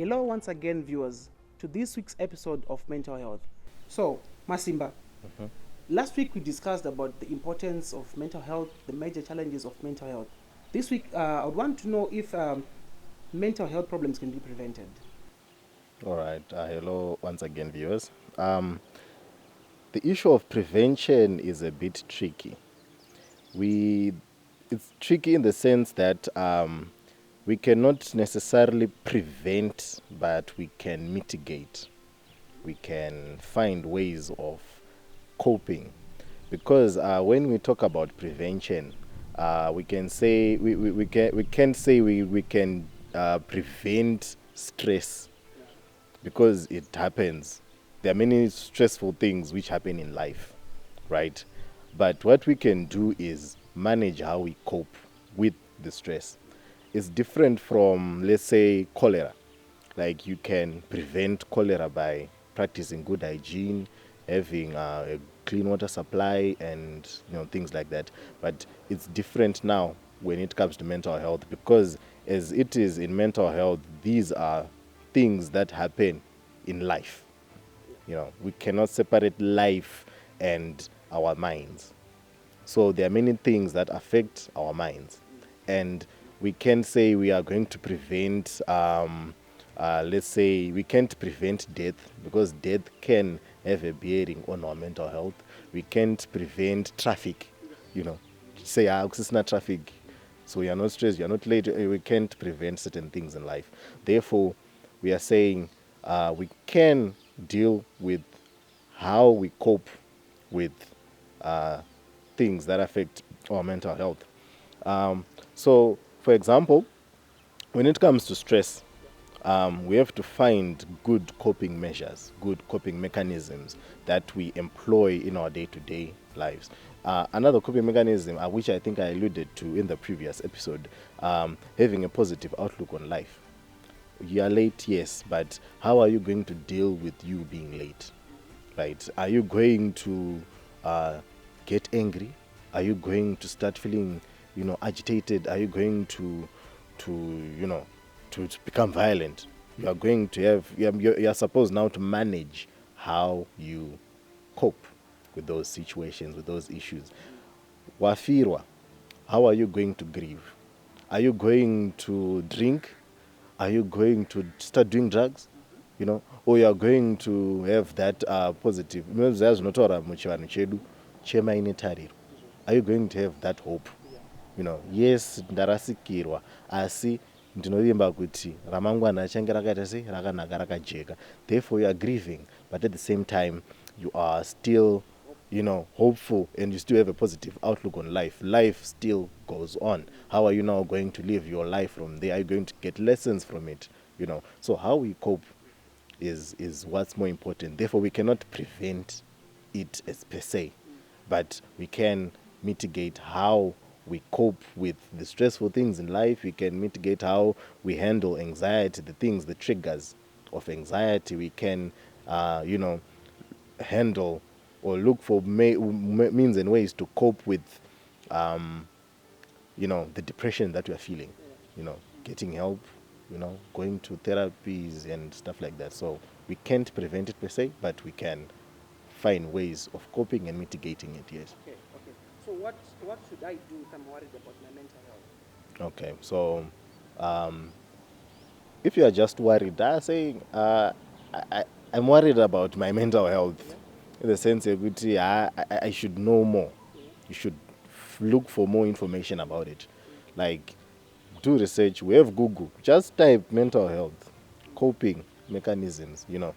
Hello once again, viewers, to this week's episode of Mental Health. So, Masimba, last week we discussed about the importance of mental health, the major challenges of mental health. This week, I would want to know if mental health problems can be prevented. All right. Hello once again, viewers. The issue of prevention is a bit tricky. It's tricky in the sense that we cannot necessarily prevent, but we can mitigate. We can find ways of coping, because when we talk about prevention, we can say we can say we can prevent stress because it happens. There are many stressful things which happen in life, right? But what we can do is manage how we cope with the stress. It's different from, let's say, cholera. Like, you can prevent cholera by practicing good hygiene, having a clean water supply, and things like that. But it's different now when it comes to mental health, because as it is in mental health, these are things that happen in life. We cannot separate life and our minds. So there are many things that affect our minds, and we can say we are going to prevent. Let's say we can't prevent death, because death can have a bearing on our mental health. We can't prevent traffic. Say it's not traffic, so you're not stressed, you're not late. We can't prevent certain things in life. Therefore, we are saying we can deal with how we cope with things that affect our mental health. So, for example, when it comes to stress, we have to find good coping measures, good coping mechanisms that we employ in our day-to-day lives. Another coping mechanism, which I think I alluded to in the previous episode, having a positive outlook on life. You are late, yes, but how are you going to deal with you being late? Right? Are you going to get angry? Are you going to start feeling, agitated? Are you going to become violent? You are going to have. You are supposed now to manage how you cope with those situations, with those issues. Wafirwa, how are you going to grieve? Are you going to drink? Are you going to start doing drugs? Or you are going to have that positive. Are you going to have that hope? Yes, ndarasikirwa, asi ndinovimba kuti ramangwana richange rakaita sei, rakanaka, rakajeka. Therefore you are grieving, but at the same time you are still hopeful, and you still have a positive outlook on life. Life still goes on. How are you now going to live your life from there? Are you going to get lessons from it? So how we cope is what's more important. Therefore, we cannot prevent it as per se, but we can mitigate how we cope with the stressful things in life. We can mitigate how we handle anxiety, the triggers of anxiety. We can, handle or look for means and ways to cope with, the depression that we are feeling. Getting help, going to therapies and stuff like that. So we can't prevent it per se, but we can find ways of coping and mitigating it. Yes. Okay. So what should I do if I'm worried about my mental health? Okay. So, if you are just worried, I say I'm worried about my mental health, in the sense that I should know more. You should look for more information about it. Like, do research. We have Google. Just type mental health, coping mechanisms. You'll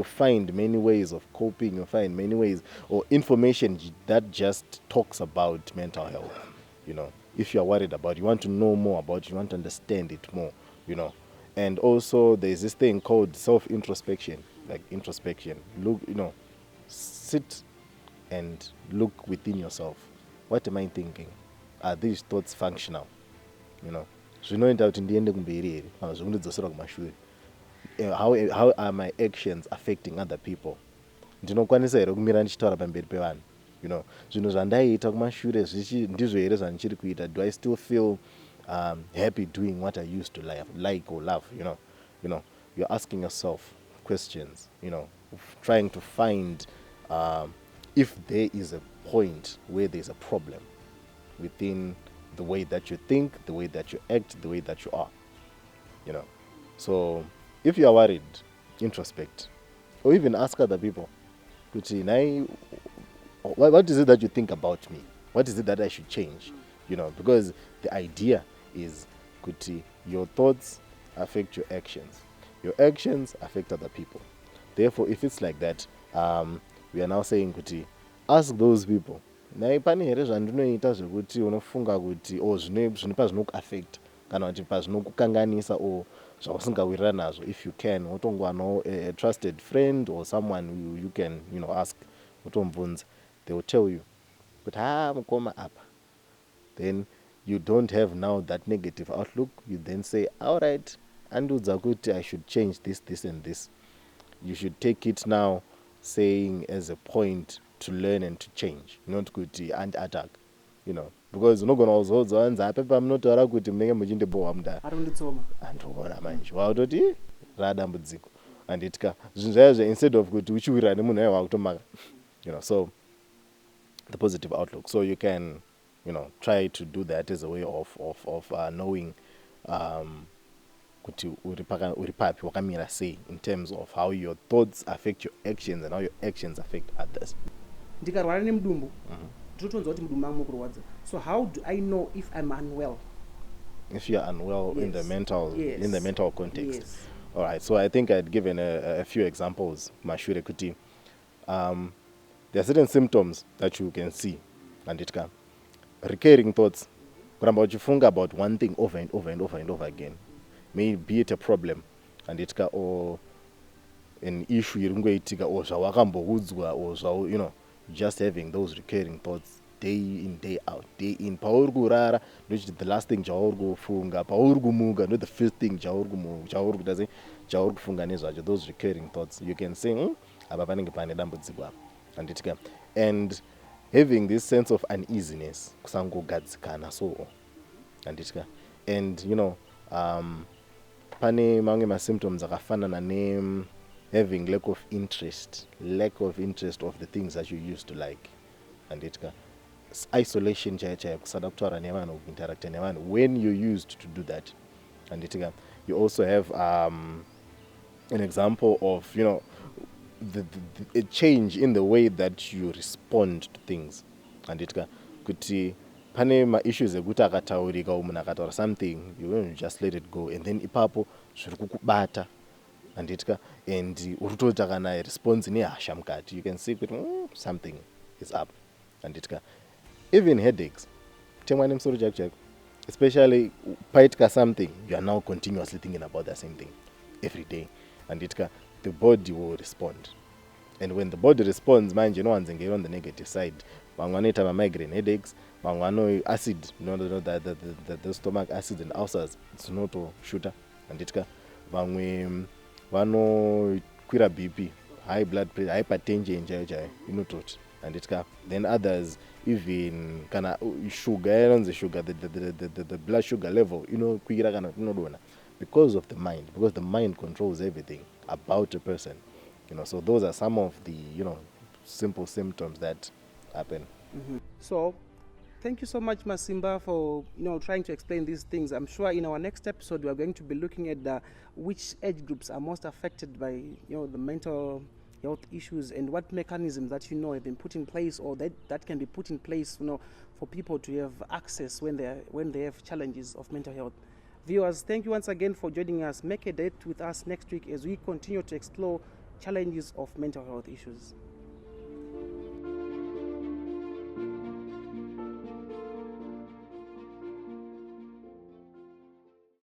find many ways of coping. You'll find many ways or information that just talks about mental health. If you're worried about it, you want to know more about it, you want to understand it more. And also there's this thing called self-introspection, like introspection. Look, sit and look within yourself. What am I thinking? Are these thoughts functional? Zvinoita kuti ndiende kumberi here kana zvokundidzosera kumashure. How are my actions affecting other people? Ndinokwanisa here kumira ndichitaura pamberi pevanhu? Zvinhu zvandaiita kumashure ndizvo here zvandichiri kuita? Do I still feel happy doing what I used to like or love? you're asking yourself questions, trying to find if there is a point where there's a problem within the way that you think, the way that you act, the way that you are. So if you are worried, introspect, or even ask other people, what is it that you think about me? What is it that I should change? Because the idea is your thoughts affect your actions. Your actions affect other people. Therefore, if it's like that, we are now saying ask those people. Nai pane here zvandinoita zvekuti unofunga kuti zvinopa zvinokuaffect kana kuti pazvinokukanganisa o zvausingawirirana nazvo. If you can, wotongwa a trusted friend or someone you can ask, wotombvunza, they will tell you kuti mukoma apa. Then you don't have now that negative outlook. You then say, all right, andudza kuti I should change this and this. You should take it now saying as a point to learn and to change, not kuti anti-attack, because unogona kuzodza wanza apepa munotaura kuti munenge muchindibhowa mudhara andogona manje wautoti radambudziko anditya zvinhu zvaya instead of kuti uchiwirira nemunhu aiwa kutomaka, so the positive outlook. So you can try to do that as a way of knowing kuti uri papi wakamira sei in terms of how your thoughts affect your actions and how your actions affect others. Ndikarwara nemudumbu ndinotonzwa kuti mudumbu mangu mukurwadza. So how do I know if I'm unwell? If you're unwell, yes. in the mental context. Yes. All right. So I think I'd given a few examples. Mashure kuti, there are certain symptoms that you can see, and it can recurring thoughts. Kuramba uchifunga about one thing over and over and over and over again. Maybe it a problem, and it can or an issue iringoitika or zvawakamboudzwa or just having those recurring thoughts day in day out, day in. Pauri kurara ndochiti the last thing chauri kufunga, pauri kumuka not the first thing chauri kufunga nezvacho, those recurring thoughts. You can say apa panenge pane dambudziko apa, and it can, and having this sense of uneasiness kusangogadzikana so, and it can, and pane mamwe ma-symptoms akafanana ne having lack of interest of the things that you used to like, and it can isolation chaya kusada kutaura nevanhu, kuinteracta nevanhu when you used to do that, and it can, you also have an example of a change in the way that you respond to things, and it can kuti pane ma-issues ekuti akataurika munhu akataura something you don't just let it go, and then ipapo zviri kukubata, and it can, and urutota kana response nehasha mukati, you can see kuti something is up, and it can, even headaches, temwa nemusoro chako, especially paitika something you are now continuously thinking about the same thing every day, and it can, the body will respond, and when the body responds manje inowanzenge on the negative side. Vamwe vanoita migraine headaches, vamwe vano acid, the stomach acid and ulcers dzinotoshuta, and it can, vamwe vanokwira BP, high blood pressure, hypertension chaiyo inototi, and it can, then others even kana sugar, the blood sugar level inokwira kana inodona because of the mind, because the mind controls everything about a person, so those are some of the simple symptoms that happen. Mm-hmm. So thank you so much, Masimba, for trying to explain these things. I'm sure in our next episode we are going to be looking at which age groups are most affected by the mental health issues, and what mechanisms that have been put in place, or that can be put in place for people to have access when they have challenges of mental health. Viewers, thank you once again for joining us. Make a date with us next week as we continue to explore challenges of mental health issues.